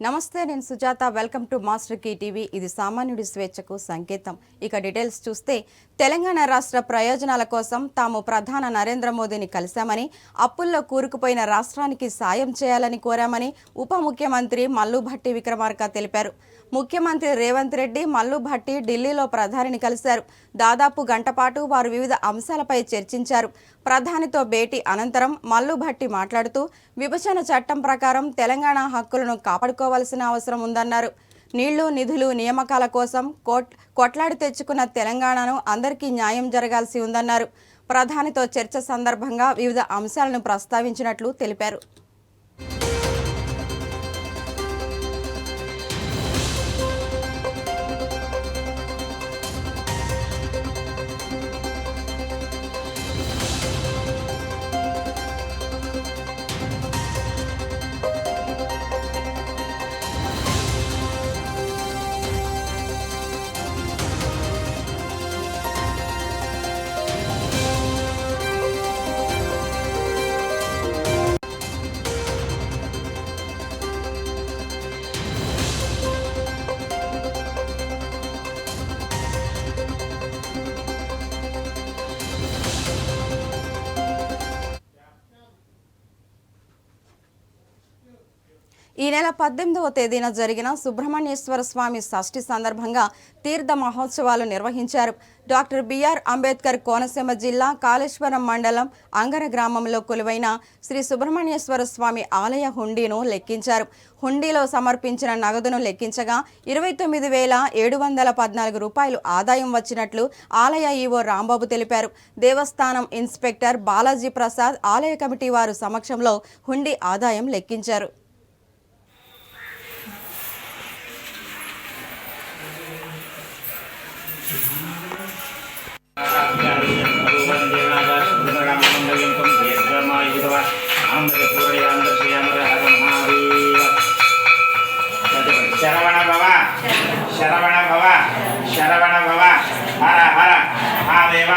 నమస్తే, నేను Sujatha. Welcome to Master Key TV. ఇది సామాన్యుడి స్వేచ్ఛకు సంకేతం. ఇక డీటెయిల్స్ చూస్తే, తెలంగాణ రాష్ట్ర ప్రయోజనాల కోసం తాము ప్రధాని నరేంద్ర మోదీని కలిశామని, అప్పుల్లో కూరుకుపోయిన రాష్ట్రానికి సాయం చేయాలని కోరామని ఉప ముఖ్యమంత్రి మల్లు భట్టి విక్రమార్క తెలిపారు. ముఖ్యమంత్రి రేవంత్ రెడ్డి, మల్లు భట్టి ఢిల్లీలో ప్రధానిని కలిశారు. దాదాపు గంట పాటు వారు వివిధ అంశాలపై చర్చించారు. ప్రధానితో భేటీ అనంతరం మల్లు భట్టి మాట్లాడుతూ, విభజన చట్టం ప్రకారం తెలంగాణ హక్కులను కాపాడుకోవాల్సిన అవసరం ఉందన్నారు. నీళ్లు, నిధులు, నియామకాల కోసం కొట్లాడి తెచ్చుకున్న తెలంగాణను అందరికీ న్యాయం జరగాల్సి ఉందన్నారు. ప్రధానితో చర్చ సందర్భంగా వివిధ అంశాలను ప్రస్తావించినట్లు తెలిపారు. ఈ నెల 18వ తేదీన జరిగిన సుబ్రహ్మణ్యేశ్వర స్వామి షష్ఠి సందర్భంగా తీర్థ మహోత్సవాలు నిర్వహించారు. డాక్టర్ బిఆర్ అంబేద్కర్ కోనసీమ జిల్లా కాళేశ్వరం మండలం అంగర గ్రామంలో కొలువైన శ్రీ సుబ్రహ్మణ్యేశ్వర స్వామి ఆలయ హుండీను లెక్కించారు. హుండీలో సమర్పించిన నగదును లెక్కించగా 29,714 రూపాయలు ఆదాయం వచ్చినట్లు ఆలయ ఈవో రాంబాబు తెలిపారు. దేవస్థానం ఇన్స్పెక్టర్ బాలాజీ ప్రసాద్ ఆలయ కమిటీ వారు సమక్షంలో హుండీ ఆదాయం లెక్కించారు. శరవణ భవ శరవణ భవ శరవణ భవ హర హర మహాదేవ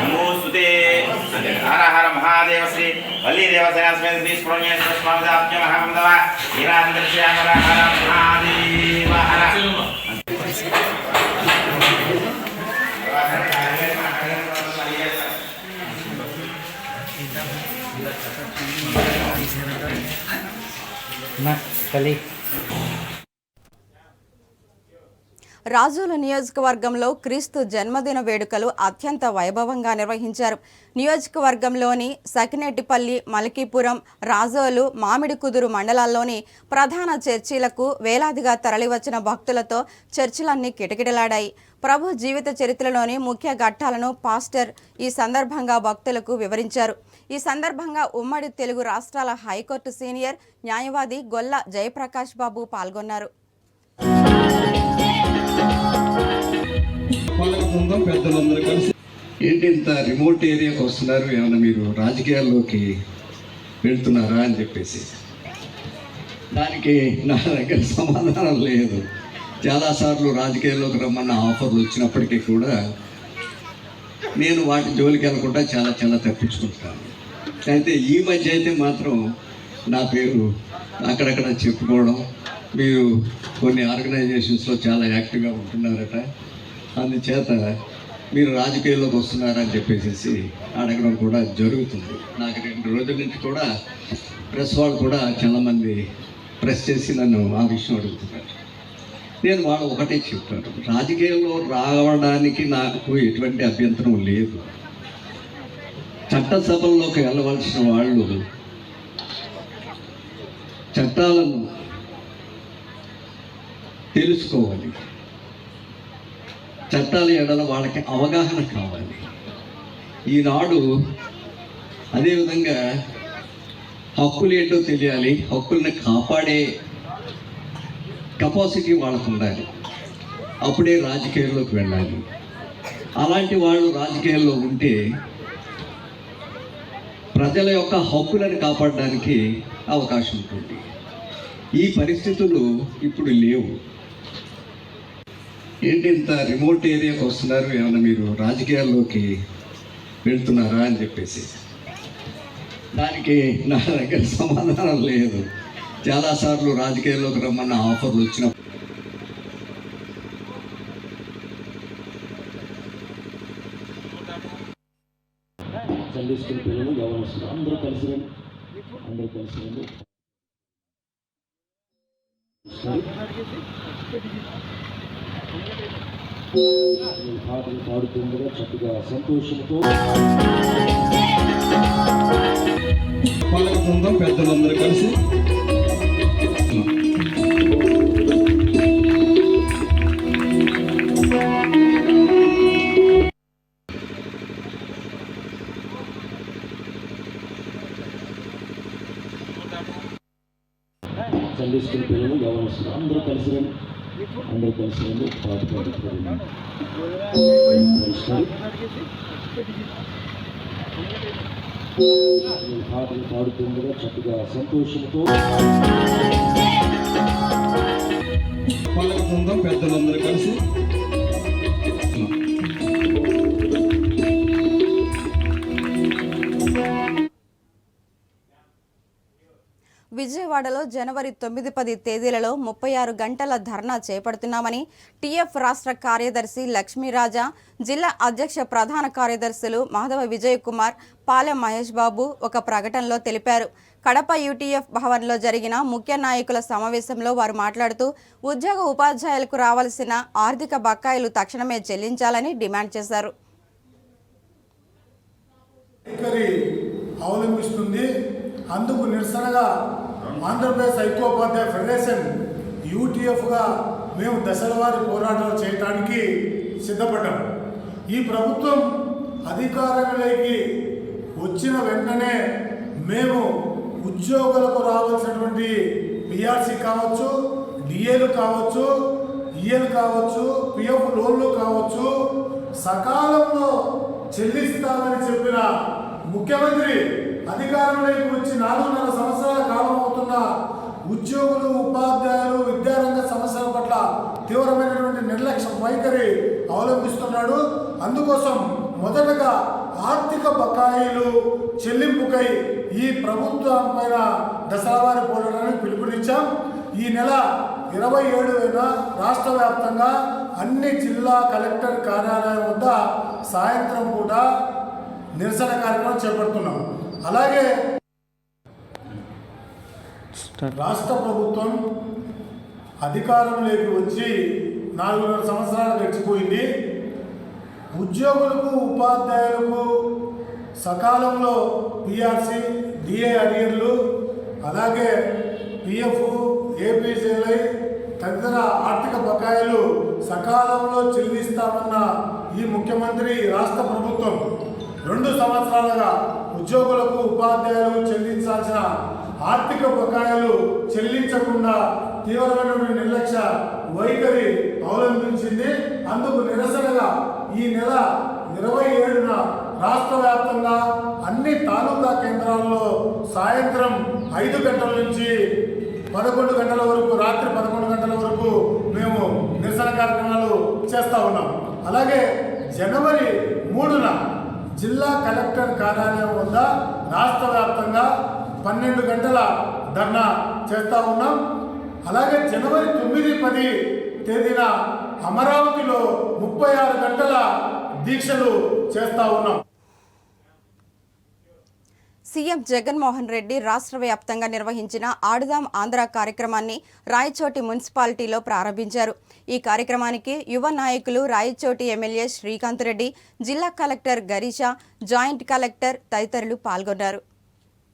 నమోస్తుతే. హర హర మహాదేవ శ్రీ వల్లీదేవ సరస్వతి శ్రీ సుబ్రహ్మణ్యేశ్వర స్వామి ఆప్య మహామందవ హర మహాదేవ హర. రాజోలు నియోజకవర్గంలో క్రీస్తు జన్మదిన వేడుకలు అత్యంత వైభవంగా నిర్వహించారు. నియోజకవర్గంలోని సకినేటిపల్లి, మలకీపురం, రాజోలు, మామిడికుదురు మండలాల్లోని ప్రధాన చర్చిలకు వేలాదిగా తరలివచ్చిన భక్తులతో చర్చిలన్నీ కిటకిటలాడాయి. ప్రభు జీవిత చరిత్రలోని ముఖ్య ఘట్టాలను పాస్టర్ ఈ సందర్భంగా భక్తులకు వివరించారు. ఈ సందర్భంగా ఉమ్మడి తెలుగు రాష్ట్రాల హైకోర్టు సీనియర్ న్యాయవాది గొల్ల జయప్రకాష్ బాబు పాల్గొన్నారు. ఏంటి ఇంత రిమోట్ ఏరియాకి వస్తున్నారు, ఏమన్నా మీరు రాజకీయాల్లోకి వెళ్తున్నారా అని చెప్పేసి దానికి నా దగ్గర సమాధానం లేదు. చాలాసార్లు రాజకీయాల్లోకి రమ్మన్న ఆఫర్లు వచ్చినప్పటికీ కూడా నేను వాటి జోలికి వెళ్ళకుండా చాలా తప్పించుకుంటాను. అయితే ఈ మధ్య అయితే మాత్రం నా పేరు అక్కడక్కడ చెప్పుకోవడం, మీరు కొన్ని ఆర్గనైజేషన్స్లో చాలా యాక్టివ్గా ఉంటున్నారట, అందుచేత మీరు రాజకీయాల్లోకి వస్తున్నారని చెప్పేసి అడగడం కూడా జరుగుతుంది. నాకు 2 రోజుల నుంచి కూడా ప్రెస్ వాళ్ళు కూడా చాలామంది ప్రెస్ చేసి నన్ను ఆ విషయం అడుగుతున్నారు. నేను వాళ్ళు ఒకటే చెప్తాను, రాజకీయాల్లో రావడానికి నాకు ఎటువంటి అభ్యంతరం లేదు. చట్టసభల్లోకి వెళ్ళవలసిన వాళ్ళు చట్టాలను తెలుసుకోవాలి, చట్టాల ఎడల వాళ్ళకి అవగాహన కావాలి. ఈనాడు అదేవిధంగా హక్కులు ఏంటో తెలియాలి, హక్కుల్ని కాపాడే కెపాసిటీ వాళ్ళకు ఉండాలి. అప్పుడే రాజకీయాల్లోకి వెళ్ళాలి. అలాంటి వాళ్ళు రాజకీయాల్లో ఉంటే ప్రజల యొక్క హక్కులను కాపాడడానికి అవకాశం ఉంటుంది. ఈ పరిస్థితులు ఇప్పుడు లేవు. ఏంటి ఇంత రిమోట్ ఏరియాకి వస్తున్నారు, ఏమన్నా మీరు రాజకీయాల్లోకి వెళ్తున్నారా అని చెప్పేసి దానికి నా దగ్గర సమాధానం లేదు. చాలాసార్లు రాజకీయాల్లోకి రమ్మన్న ఆఫర్లు వచ్చినప్పుడు సండే స్కూల్ పిల్లలు గమనిస్తున్నారు. అందరూ కలిసి రండి, అందరూ కలిసి రండి. పాటలు పాడుతుండగా చక్కగా సంతోషంతో పాలక బృందం పెద్దలందరూ కలిసి సండే స్కూల్ పిల్లలు గమనిస్తున్నారు. అందరూ కలిసి రండి, అందరూ కలిసి రండి. పాట పాడుతున్నారు. పాటలు పాడుతుండగా చక్కగా సంతోషంతో పాలక బృందం పెద్దలందరూ కలిసి విజయవాడలో జనవరి 9-10 తేదీలలో 36 గంటల ధర్నా చేపడుతున్నామని టీఎఫ్ రాష్ట్ర కార్యదర్శి లక్ష్మీరాజా, జిల్లా అధ్యక్ష ప్రధాన కార్యదర్శులు మాధవ విజయ్ కుమార్, పాలెం మహేష్ బాబు ఒక ప్రకటనలో తెలిపారు. కడప యూటీఎఫ్ భవన్లో జరిగిన ముఖ్య నాయకుల సమావేశంలో వారు మాట్లాడుతూ ఉద్యోగ ఉపాధ్యాయులకు రావాల్సిన ఆర్థిక బకాయిలు తక్షణమే చెల్లించాలని డిమాండ్ చేశారు. అవలంబిస్తుంది. అందుకు నిరసనగా ఆంధ్రప్రదేశ్ ఐక్యోపాధ్యాయ ఫెడరేషన్ యూటీఎఫ్గా మేము దశలవారీ పోరాటాలు చేయడానికి సిద్ధపడ్డాం. ఈ ప్రభుత్వం అధికారంలోకి వచ్చిన వెంటనే మేము ఉద్యోగులకు రావాల్సినటువంటి పిఆర్సీ కావచ్చు, డిఏలు కావచ్చు, ఈఎల్ కావచ్చు, పిఎఫ్ లోన్లు కావచ్చు సకాలంలో చెల్లిస్తామని చెప్పిన ముఖ్యమంత్రి అధికారంలోకి వచ్చి 4.5 సంవత్సరాల కాలం అవుతున్న ఉద్యోగులు, ఉపాధ్యాయులు, విద్యారంగ సమస్యల పట్ల తీవ్రమైనటువంటి నిర్లక్ష్య వైఖరి అవలంబిస్తున్నాడు. అందుకోసం మొదటగా ఆర్థిక బకాయిలు చెల్లింపుకై ఈ ప్రభుత్వం పైన దశలవారీ పోరాటానికి పిలుపునిచ్చాం. ఈ నెల 27న రాష్ట్ర వ్యాప్తంగా అన్ని జిల్లా కలెక్టర్ కార్యాలయం వద్ద సాయంత్రం పూట నిరసన కార్యక్రమం చేపడుతున్నాం. అలాగే రాష్ట్ర ప్రభుత్వం అధికారంలోకి వచ్చి 4.5 సంవత్సరాలు గడిచిపోయింది. ఉద్యోగులకు, ఉపాధ్యాయులకు సకాలంలో పిఆర్సీ, డిఏ అరియర్లు, అలాగే పిఎఫ్, ఏపీజేలై తదితర ఆర్థిక బకాయిలు సకాలంలో చెల్లిస్తామన్న ఈ ముఖ్యమంత్రి రాష్ట్ర ప్రభుత్వం 2 సంవత్సరాలుగా ఉద్యోగులకు, ఉపాధ్యాయులకు చెల్లించాల్సిన ఆర్థిక బకాయిలు చెల్లించకుండా తీవ్రమైన నిర్లక్ష్య వైఖరి అవలంబించింది. అందుకు నిరసనగా ఈ నెల 27న రాష్ట్ర వ్యాప్తంగా అన్ని తాలూకా కేంద్రాల్లో సాయంత్రం 5 గంటల నుంచి 11 గంటల వరకు, రాత్రి 11 గంటల వరకు మేము నిరసన కార్యక్రమాలు చేస్తూ ఉన్నాం. అలాగే జనవరి 3న జిల్లా కలెక్టర్ కార్యాలయం వద్ద రాష్ట్ర వ్యాప్తంగా 12 గంటల ధర్నా చేస్తూ ఉన్నాం. అలాగే జనవరి 9-10 తేదీన అమరావతిలో 36 గంటల దీక్షలు చేస్తూ ఉన్నాం. సీఎం జగన్మోహన్ రెడ్డి రాష్ట్ర వ్యాప్తంగా నిర్వహించిన ఆడుదాం ఆంధ్ర కార్యక్రమాన్ని రాయచోటి మున్సిపాలిటీలో ప్రారంభించారు. ఈ కార్యక్రమానికి యువ నాయకులు రాయచోటి ఎమ్మెల్యే శ్రీకాంత్ రెడ్డి, జిల్లా కలెక్టర్ గరీషా, జాయింట్ కలెక్టర్ తదితరులు పాల్గొన్నారు.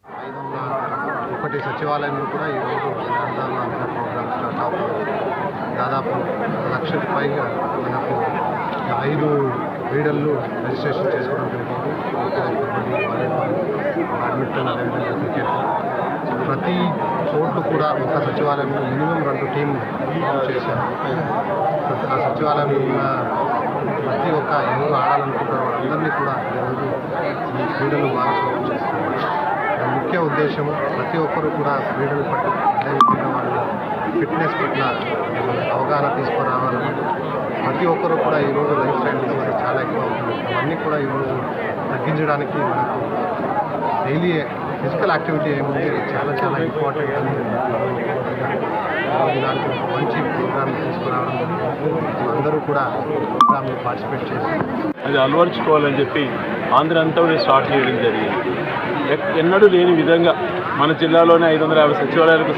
501 సచివాలయంలో కూడా ఈరోజు ఆడుదాం ఆంధ్ర ప్రోగ్రామ్ స్టార్ట్ అవుతుంది. దాదాపు 1 లక్షకు పైగా మనకు 5 క్రీడల్లో రిజిస్ట్రేషన్ చేసుకోవడం జరిగింది. బ్యాడ్మింటన్, అదేవిధంగా క్రికెట్. ప్రతి చోటు కూడా ఒక సచివాలయంలో మినిమం 2 టీంలు చేశారు. ఆ సచివాలయంలో ఉన్న ప్రతి ఒక్క ఎవరు ఆడాలనుకుంటారో అందరినీ కూడా ఈరోజు ఈ క్రీడలు భాగస్వామ్యం చేస్తున్నారు. ముఖ్య ఉద్దేశము ప్రతి ఒక్కరూ కూడా క్రీడల పట్ల, అదేవిధంగా వాళ్ళ ఫిట్నెస్ పట్ల అవగాహన తీసుకురావాలని, ప్రతి ఒక్కరూ కూడా ఈరోజు లైఫ్ స్టైల్ డిజీజ్ చాలా ఎక్కువ అవుతుంది. అవన్నీ కూడా ఈరోజు తగ్గించడానికి మనకు డైలీ ఫిజికల్ యాక్టివిటీ ఏముంది చాలా చాలా ఇంపార్టెంట్ అని ఇలాంటి ఒక మంచి ప్రోగ్రామ్ తీసుకురావడం అందరూ కూడా ప్రోగ్రాంలో పార్టిసిపేట్ చేసి అది అలవర్చుకోవాలని చెప్పి ఆంధ్ర అంతా కూడా స్టార్ట్ చేయడం జరిగింది. ఎన్నడూ లేని విధంగా మన జిల్లాలోనే 550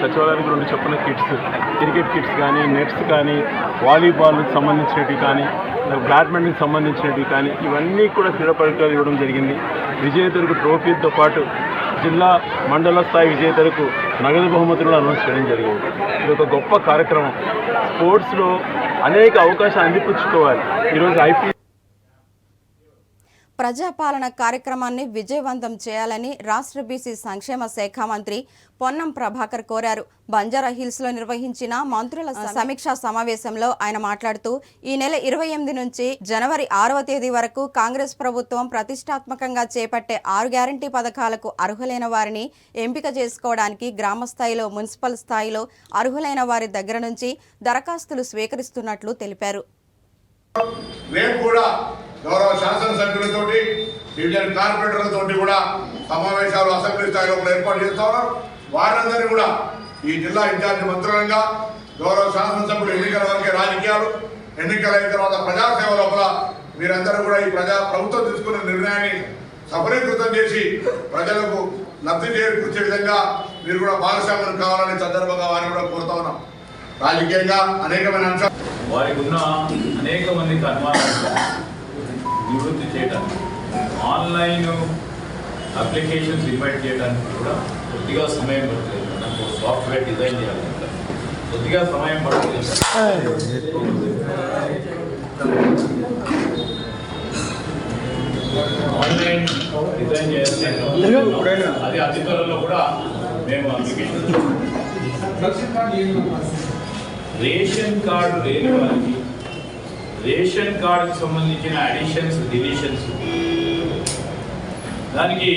సచివాలయాలకు 2 చొప్పున కిట్స్, క్రికెట్ కిట్స్ కానీ, నెట్స్ కానీ, వాలీబాల్కి సంబంధించినవి కానీ, బ్యాడ్మింటన్కి సంబంధించినవి కానీ ఇవన్నీ కూడా క్రీడా పరికరాలు ఇవ్వడం జరిగింది. విజేతలకు ట్రోఫీతో పాటు జిల్లా మండల స్థాయి విజేతలకు నగదు బహుమతులను అనౌన్స్ చేయడం జరిగింది. ఇది ఒక గొప్ప కార్యక్రమం. స్పోర్ట్స్లో అనేక అవకాశాలు అందిపుచ్చుకోవాలి. ఈరోజు ప్రజాపాలన కార్యక్రమాన్ని విజయవంతం చేయాలని రాష్ట్ర బీసీ సంక్షేమ శాఖ మంత్రి పొన్నం ప్రభాకర్ కోరారు. బంజారా హిల్స్లో నిర్వహించిన మంత్రుల సమీక్షా సమావేశంలో ఆయన మాట్లాడుతూ ఈ నెల 28 నుంచి జనవరి 6వ తేదీ వరకు కాంగ్రెస్ ప్రభుత్వం ప్రతిష్టాత్మకంగా చేపట్టే 6 గ్యారంటీ పథకాలకు అర్హులైన వారిని ఎంపిక చేసుకోవడానికి గ్రామ స్థాయిలో, మున్సిపల్ స్థాయిలో అర్హులైన వారి దగ్గర నుంచి దరఖాస్తులు స్వీకరిస్తున్నట్లు తెలిపారు. గౌరవ శాసనసభ్యులతోటి, డివిజన్ కార్పొరేటర్లతోటి కూడా సమావేశాలు అసెంబ్లీ స్థాయిలో ఏర్పాటు చేస్తా ఉన్నారు. వారందరినీ కూడా ఈ జిల్లా ఇన్ఛార్జి మంత్రులంగా గౌరవ శాసనసభ్యులు ఎన్నికల వరకే రాజకీయాలు, ఎన్నికలైన తర్వాత ప్రజాసేవ లోపల మీరందరూ కూడా ఈ ప్రభుత్వం తీసుకున్న నిర్ణయాన్ని సఫలీకృతం చేసి ప్రజలకు లబ్ధి చేకూర్చే విధంగా మీరు కూడా భాగస్వామ్యం కావాలనే సందర్భంగా వారిని కూడా కోరుతా ఉన్నాం. రాజకీయంగా అనేకమైన అంశాలు వారికి ఉన్న అనేక మందికి అనుమానాలు నివృత్తి చేయడానికి, ఆన్లైన్ అప్లికేషన్స్ ఇన్వైట్ చేయడానికి కూడా కొద్దిగా సమయం పడుతుంది. మనకు సాఫ్ట్వేర్ డిజైన్ చేయాలంటే కొద్దిగా సమయం పడుతుంది. ఆన్లైన్ డిజైన్ చేయాలి. అది అతి త్వరలో కూడా మేము అప్లికేషన్ రేషన్ కార్డు లేని వారికి రేషన్ కార్డుకి సంబంధించిన అడిషన్స్, డిలీషన్స్ దానికి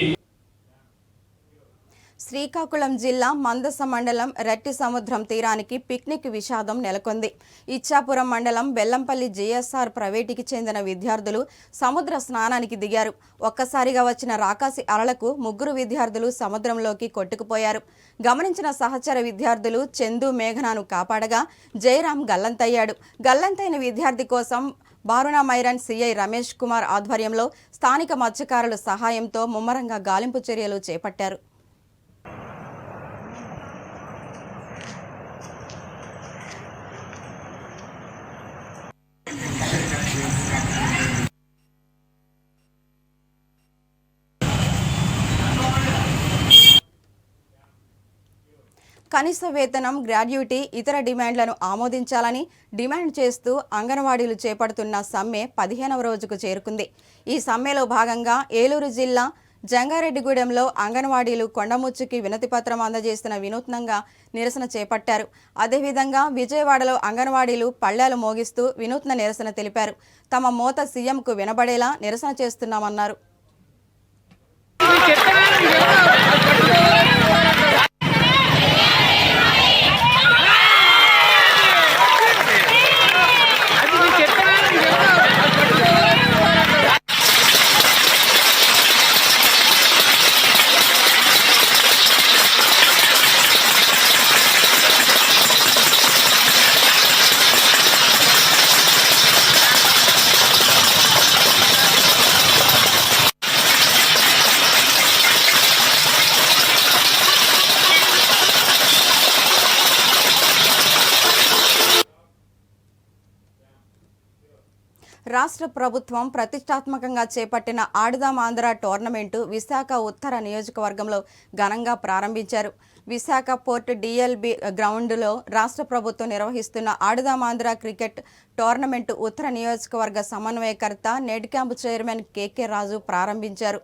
శ్రీకాకుళం జిల్లా మందస మండలం రెట్టి సముద్రం తీరానికి పిక్నిక్ విషాదం నెలకొంది. ఇచ్చాపురం మండలం బెల్లంపల్లి జేఎస్ఆర్ ప్రైవేటుకి చెందిన విద్యార్థులు సముద్ర స్నానానికి దిగారు. ఒక్కసారిగా వచ్చిన రాకాసి అలలకు 3 విద్యార్థులు సముద్రంలోకి కొట్టుకుపోయారు. గమనించిన సహచర విద్యార్థులు చందు, మేఘనాను కాపాడగా జయరాం గల్లంతయ్యాడు. గల్లంతైన విద్యార్థి కోసం బారునా మైరన్ సిఐ రమేష్ కుమార్ ఆధ్వర్యంలో స్థానిక మత్స్యకారుల సహాయంతో ముమ్మరంగా గాలింపు చర్యలు చేపట్టారు. కనీస వేతనం, గ్రాడ్యుటీ, ఇతర డిమాండ్లను ఆమోదించాలని డిమాండ్ చేస్తూ అంగన్వాడీలు చేపడుతున్న సమ్మె 15వ రోజుకు చేరుకుంది. ఈ సమ్మెలో భాగంగా ఏలూరు జిల్లా జంగారెడ్డిగూడెంలో అంగన్వాడీలు కొండముచ్చుకి వినతిపత్రం అందజేసిన వినూత్నంగా నిరసన చేపట్టారు. అదేవిధంగా విజయవాడలో అంగన్వాడీలు పళ్ళ్యాలు మోగిస్తూ వినూత్న నిరసన తెలిపారు. తమ మోత సీఎంకు వినబడేలా నిరసన చేస్తున్నామన్నారు. రాష్ట్ర ప్రభుత్వం ప్రతిష్టాత్మకంగా చేపట్టిన ఆడుదాం ఆంధ్ర టోర్నమెంటు విశాఖ ఉత్తర నియోజకవర్గంలో ఘనంగా ప్రారంభించారు. విశాఖ పోర్ట్ డిఎల్బి గ్రౌండ్లో రాష్ట్ర ప్రభుత్వం నిర్వహిస్తున్న ఆడుదాం ఆంధ్ర క్రికెట్ టోర్నమెంటు ఉత్తర నియోజకవర్గ సమన్వయకర్త నెట్ క్యాంప్ చైర్మన్ కేకే రాజు ప్రారంభించారు.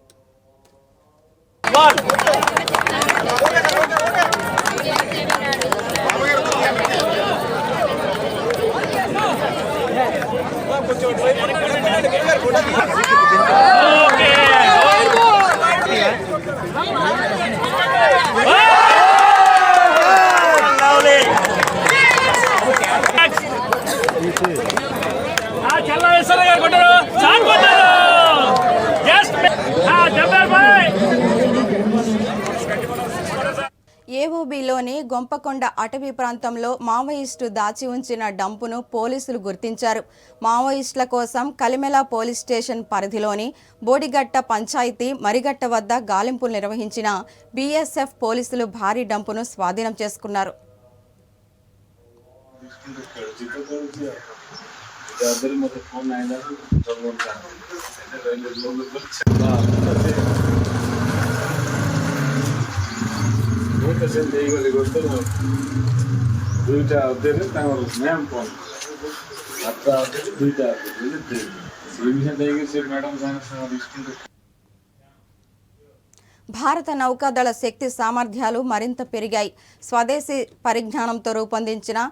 ఏఓబీలోని గొంపకొండ అటవీ ప్రాంతంలో మావోయిస్టు దాచి ఉంచిన డంపును పోలీసులు గుర్తించారు. మావోయిస్టుల కోసం కలిమెల పోలీస్ స్టేషన్ పరిధిలోని బోడిగట్ట పంచాయతీ మరిగట్ట వద్ద గాలింపులు నిర్వహించిన బీఎస్ఎఫ్ పోలీసులు భారీ డంపును స్వాధీనం చేసుకున్నారు. భారత నౌకాదళ శక్తి సామర్థ్యాలు మరింత పెరిగాయి. స్వదేశీ పరిజ్ఞానంతో రూపొందించిన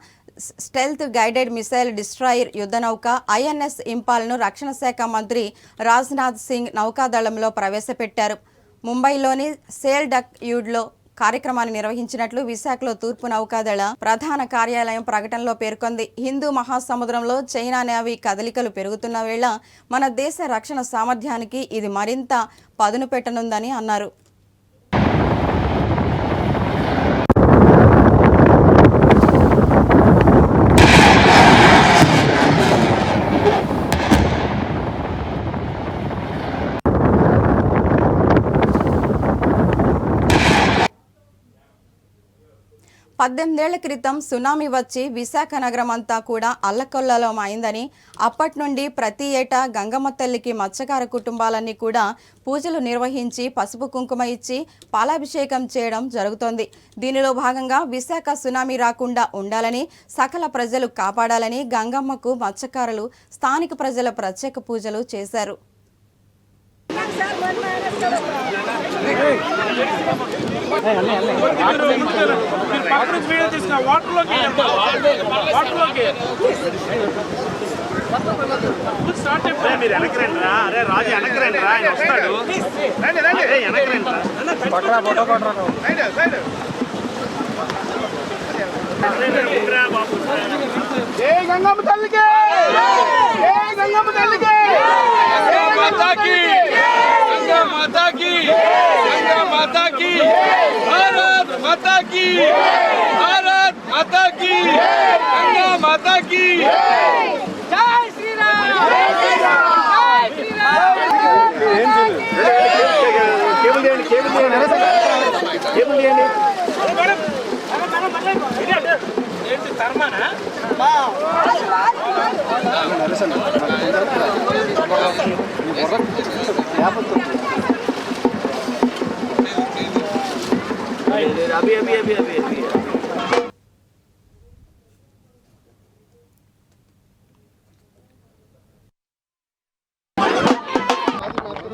స్టెల్త్ గైడెడ్ మిసైల్ డిస్ట్రాయర్ యుద్ధనౌక ఐఎన్ఎస్ ఇంపాల్ను రక్షణ శాఖ మంత్రి రాజ్నాథ్ సింగ్ నౌకాదళంలో ప్రవేశపెట్టారు. ముంబైలోని సేల్ డక్ యూడ్లో కార్యక్రమాన్ని నిర్వహించినట్లు విశాఖలో తూర్పు నౌకాదళ ప్రధాన కార్యాలయం ప్రకటనలో పేర్కొంది. హిందూ మహాసముద్రంలో చైనా నేవీ కదలికలు పెరుగుతున్న వేళ మన దేశ రక్షణ సామర్థ్యానికి ఇది మరింత పదును పెట్టనుందని అన్నారు. పద్దెనిమిదేళ్ల క్రితం సునామీ వచ్చి విశాఖ నగరం అంతా కూడా అల్లకొల్లలో అయిందని, అప్పటి నుండి ప్రతి ఏటా గంగమ్మ తల్లికి మత్స్యకార కుటుంబాలన్నీ కూడా పూజలు నిర్వహించి పసుపు కుంకుమ ఇచ్చి పాలాభిషేకం చేయడం జరుగుతోంది. దీనిలో భాగంగా విశాఖ సునామీ రాకుండా ఉండాలని, సకల ప్రజలు కాపాడాలని గంగమ్మకు మత్స్యకారులు స్థానిక ప్రజల ప్రత్యేక పూజలు చేశారు.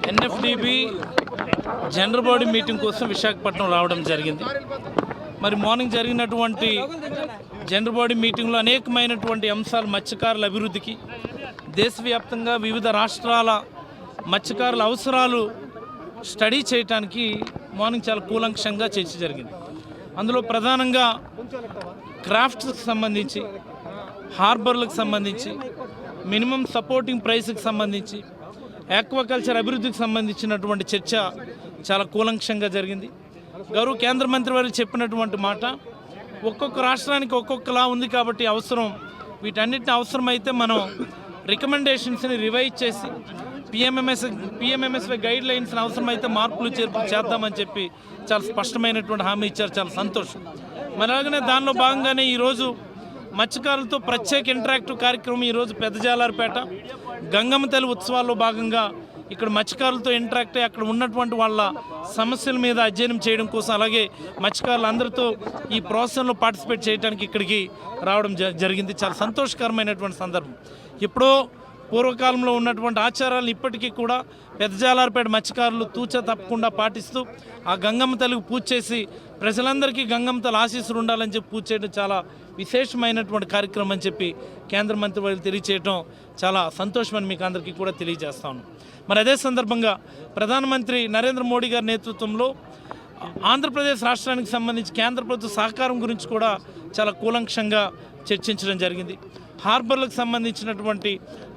ఎన్ఎఫ్డిబి జనరల్ బాడీ మీటింగ్ కోసం విశాఖపట్నం రావడం జరిగింది. మరి మార్నింగ్ జరిగినటువంటి జనరల్ బాడీ మీటింగ్లో అనేకమైనటువంటి అంశాలు మత్స్యకారుల అభివృద్ధికి, దేశవ్యాప్తంగా వివిధ రాష్ట్రాల మత్స్యకారుల అవసరాలు స్టడీ చేయడానికి మార్నింగ్ చాలా కూలంకషంగా చర్చ జరిగింది. అందులో ప్రధానంగా క్రాఫ్ట్స్కి సంబంధించి, హార్బర్లకు సంబంధించి, మినిమం సపోర్టింగ్ ప్రైస్కి సంబంధించి, ఆక్వాకల్చర్ అభివృద్ధికి సంబంధించినటువంటి చర్చ చాలా కూలంకషంగా జరిగింది. గౌరవ కేంద్ర మంత్రి వారు చెప్పినటువంటి మాట, ఒక్కొక్క రాష్ట్రానికి ఒక్కొక్కలా ఉంది కాబట్టి అవసరం, వీటన్నిటిని అవసరమైతే మనం రికమెండేషన్స్ని రివైజ్ చేసి పిఎంఎంఎస్వై గైడ్ లైన్స్ని అవసరమైతే మార్పులు చేర్పులు చేద్దామని చెప్పి చాలా స్పష్టమైనటువంటి హామీ ఇచ్చారు. చాలా సంతోషం. మరి అలాగనే దానిలో భాగంగానే ఈరోజు మత్స్యకారులతో ప్రత్యేక ఇంటరాక్టివ్ కార్యక్రమం ఈరోజు పెద్దజాలార్పేట గంగమ్మ తల్లి ఉత్సవాల్లో భాగంగా ఇక్కడ మత్స్యకారులతో ఇంటరాక్ట్ అయ్యి అక్కడ ఉన్నటువంటి వాళ్ళ సమస్యల మీద అధ్యయనం చేయడం కోసం, అలాగే మత్స్యకారులు అందరితో ఈ ప్రాసెస్లో పార్టిసిపేట్ చేయడానికి ఇక్కడికి రావడం జరిగింది. చాలా సంతోషకరమైనటువంటి సందర్భం. ఎప్పుడో పూర్వకాలంలో ఉన్నటువంటి ఆచారాలను ఇప్పటికీ కూడా పెద్దజాలార్పేట మత్స్యకారులు తూచా తప్పకుండా పాటిస్తూ ఆ గంగమ్మ తల్లికి పూజ చేసి ప్రజలందరికీ గంగమ్మ తల్లి ఆశీస్సులు ఉండాలని చెప్పి పూజ చేయడం చాలా విశేషమైనటువంటి కార్యక్రమం అని చెప్పి కేంద్ర మంత్రి వారికి తెలియచేయడం చాలా సంతోషమని మీకు అందరికీ కూడా తెలియజేస్తాను. మరి అదే సందర్భంగా ప్రధానమంత్రి నరేంద్ర మోడీ గారి నేతృత్వంలో ఆంధ్రప్రదేశ్ రాష్ట్రానికి సంబంధించి కేంద్ర ప్రభుత్వ సహకారం గురించి కూడా చాలా కూలంకషంగా చర్చించడం జరిగింది. హార్బర్లకు సంబంధించినటువంటి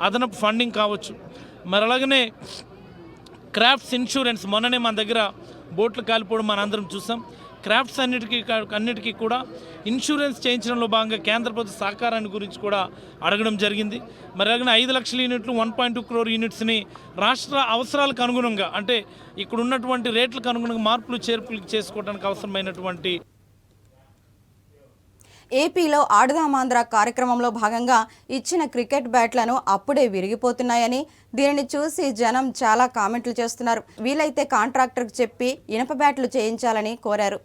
అదనపు ఫండింగ్ కావచ్చు, మరి అలాగనే క్రాఫ్ట్స్ ఇన్సూరెన్స్, మొన్ననే మన దగ్గర బోట్లు కాలిపోవడం మనందరం చూసాం. క్రాఫ్ట్స్ అన్నిటికీ కూడా ఇన్సూరెన్స్ చేయించడంలో భాగంగా కేంద్ర ప్రభుత్వ సహకారాన్ని గురించి కూడా అడగడం జరిగింది. మరి అలాగే 5 లక్షల యూనిట్లు 1.2 crore యూనిట్స్ని రాష్ట్ర అవసరాలకు అనుగుణంగా అంటే ఇక్కడ ఉన్నటువంటి రేట్లకు అనుగుణంగా మార్పులు చేర్పులు చేసుకోవడానికి అవసరమైనటువంటి ఏపీలో ఆడదామాంధ్ర కార్యక్రమంలో భాగంగా ఇచ్చిన క్రికెట్ బ్యాట్లను అప్పుడే విరిగిపోతున్నాయని దీనిని చూసి జనం చాలా కామెంట్లు చేస్తున్నారు. వీలైతే కాంట్రాక్టర్కి చెప్పి ఇనప బ్యాట్లు చేయించాలని కోరారు.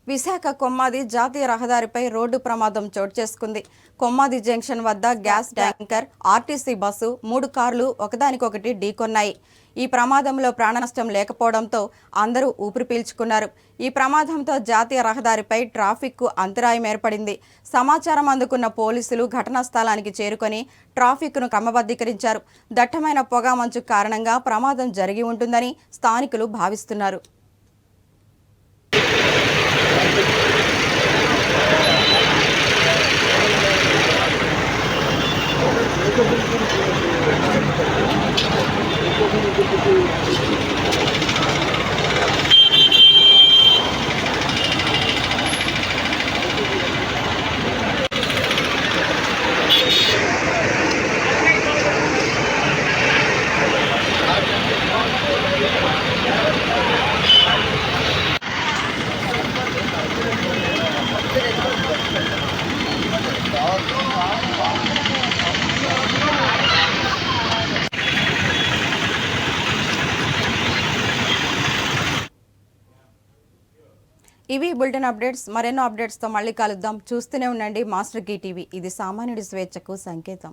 విశాఖ కొమ్మాది జాతీయ రహదారిపై రోడ్డు ప్రమాదం చోటు చేసుకుంది. కొమ్మాది జంక్షన్ వద్ద గ్యాస్ ట్యాంకర్, ఆర్టీసీ బస్సు 3 కార్లు ఒకదానికొకటి ఢీకొన్నాయి. ఈ ప్రమాదంలో ప్రాణనష్టం లేకపోవడంతో అందరూ ఊపిరి పీల్చుకున్నారు. ఈ ప్రమాదంతో జాతీయ రహదారిపై ట్రాఫిక్కు అంతరాయం ఏర్పడింది. సమాచారం అందుకున్న పోలీసులు ఘటనా స్థలానికి చేరుకొని ట్రాఫిక్ను క్రమబద్ధీకరించారు. దట్టమైన పొగమంచు కారణంగా ప్రమాదం జరిగి ఉంటుందని స్థానికులు భావిస్తున్నారు. ఇవి బులెటిన్ అప్డేట్స్. మరెన్నో అప్డేట్స్తో మళ్ళీ కలుద్దాం. చూస్తూనే ఉండండి మాస్టర్ కీ టీవీ. ఇది సామాన్యుడి స్వేచ్ఛకు సంకేతం.